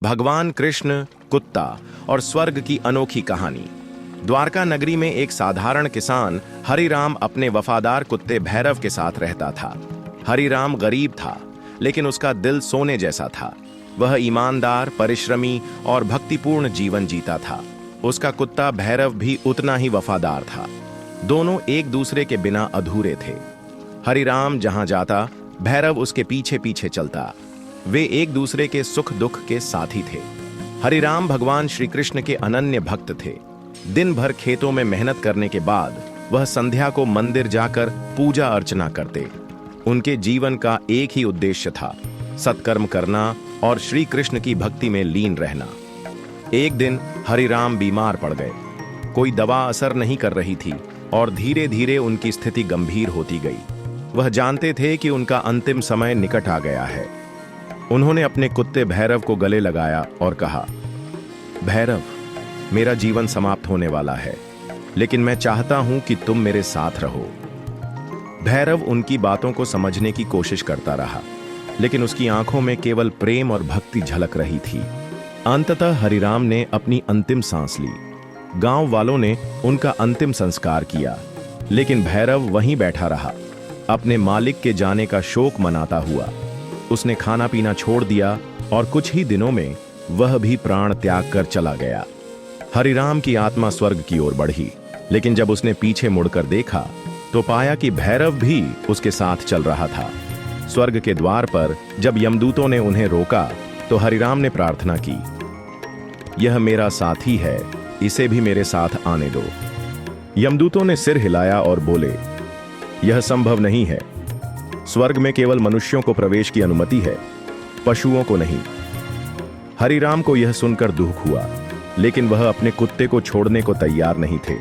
भगवान कृष्ण, कुत्ता और स्वर्ग की अनोखी कहानी। द्वारका नगरी में एक साधारण किसान हरिराम अपने वफादार कुत्ते भैरव के साथ रहता था। हरिराम गरीब था, लेकिन उसका दिल सोने जैसा था। वह ईमानदार, परिश्रमी और भक्तिपूर्ण जीवन जीता था। उसका कुत्ता भैरव भी उतना ही वफादार था। दोनों एक दूसरे के बिना अधूरे थे। हरिराम जहां जाता, भैरव उसके पीछे पीछे चलता। वे एक दूसरे के सुख दुख के साथी थे। हरिराम भगवान श्री कृष्ण के अनन्य भक्त थे। दिन भर खेतों में मेहनत करने के बाद वह संध्या को मंदिर जाकर पूजा अर्चना करते। उनके जीवन का एक ही उद्देश्य था, सत्कर्म करना और श्री कृष्ण की भक्ति में लीन रहना। एक दिन हरिराम बीमार पड़ गए। कोई दवा असर नहीं कर रही थी और धीरे धीरे उनकी स्थिति गंभीर होती गई। वह जानते थे कि उनका अंतिम समय निकट आ गया है। उन्होंने अपने कुत्ते भैरव को गले लगाया और कहा, भैरव, मेरा जीवन समाप्त होने वाला है, लेकिन मैं चाहता हूं कि तुम मेरे साथ रहो। भैरव उनकी बातों को समझने की कोशिश करता रहा, लेकिन उसकी आंखों में केवल प्रेम और भक्ति झलक रही थी। अंततः हरिराम ने अपनी अंतिम सांस ली। गांव वालों ने उनका अंतिम संस्कार किया, लेकिन भैरव वहीं बैठा रहा, अपने मालिक के जाने का शोक मनाता हुआ। उसने खाना पीना छोड़ दिया और कुछ ही दिनों में वह भी प्राण त्याग कर चला गया। हरिराम की आत्मा स्वर्ग की ओर बढ़ी, लेकिन जब उसने पीछे मुड़कर देखा तो पाया कि भैरव भी उसके साथ चल रहा था। स्वर्ग के द्वार पर जब यमदूतों ने उन्हें रोका तो हरिराम ने प्रार्थना की, यह मेरा साथी है, इसे भी मेरे साथ आने दो। यमदूतों ने सिर हिलाया और बोले, यह संभव नहीं है। स्वर्ग में केवल मनुष्यों को प्रवेश की अनुमति है, पशुओं को नहीं। हरिराम को यह सुनकर दुख हुआ, लेकिन वह अपने कुत्ते को छोड़ने को तैयार नहीं थे।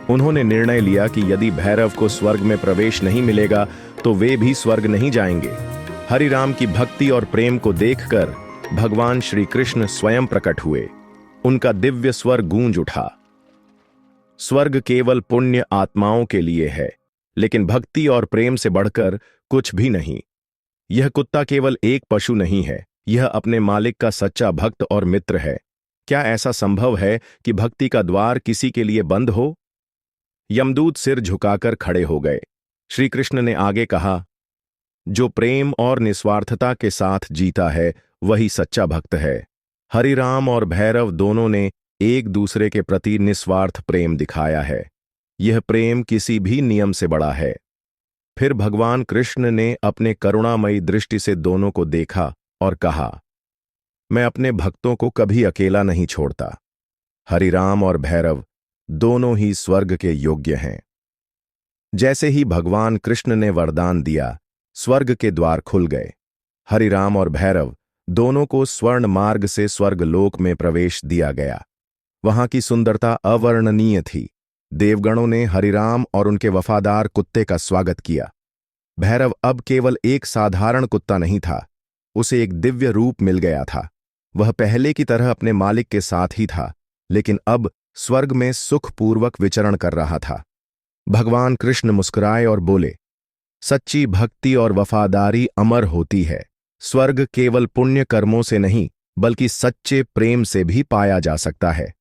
उन्होंने निर्णय लिया कि यदि भैरव को स्वर्ग में प्रवेश नहीं मिलेगा तो वे भी स्वर्ग नहीं जाएंगे। हरिराम की भक्ति और प्रेम को देखकर भगवान श्री कृष्ण स्वयं प्रकट हुए। उनका दिव्य स्वर गूंज उठा, स्वर्ग केवल पुण्य आत्माओं के लिए है, लेकिन भक्ति और प्रेम से बढ़कर कुछ भी नहीं। यह कुत्ता केवल एक पशु नहीं है, यह अपने मालिक का सच्चा भक्त और मित्र है। क्या ऐसा संभव है कि भक्ति का द्वार किसी के लिए बंद हो? यमदूत सिर झुकाकर खड़े हो गए। श्री कृष्ण ने आगे कहा, जो प्रेम और निस्वार्थता के साथ जीता है वही सच्चा भक्त है। हरिराम और भैरव दोनों ने एक दूसरे के प्रति निस्वार्थ प्रेम दिखाया है। यह प्रेम किसी भी नियम से बड़ा है। फिर भगवान कृष्ण ने अपने करुणामयी दृष्टि से दोनों को देखा और कहा, मैं अपने भक्तों को कभी अकेला नहीं छोड़ता। हरिराम और भैरव दोनों ही स्वर्ग के योग्य हैं। जैसे ही भगवान कृष्ण ने वरदान दिया, स्वर्ग के द्वार खुल गए। हरिराम और भैरव दोनों को स्वर्ण मार्ग से स्वर्गलोक में प्रवेश दिया गया। वहां की सुंदरता अवर्णनीय थी। देवगणों ने हरिराम और उनके वफादार कुत्ते का स्वागत किया। भैरव अब केवल एक साधारण कुत्ता नहीं था, उसे एक दिव्य रूप मिल गया था। वह पहले की तरह अपने मालिक के साथ ही था, लेकिन अब स्वर्ग में सुखपूर्वक विचरण कर रहा था। भगवान कृष्ण मुस्कुराए और बोले, सच्ची भक्ति और वफादारी अमर होती है। स्वर्ग केवल पुण्य कर्मों से नहीं, बल्कि सच्चे प्रेम से भी पाया जा सकता है।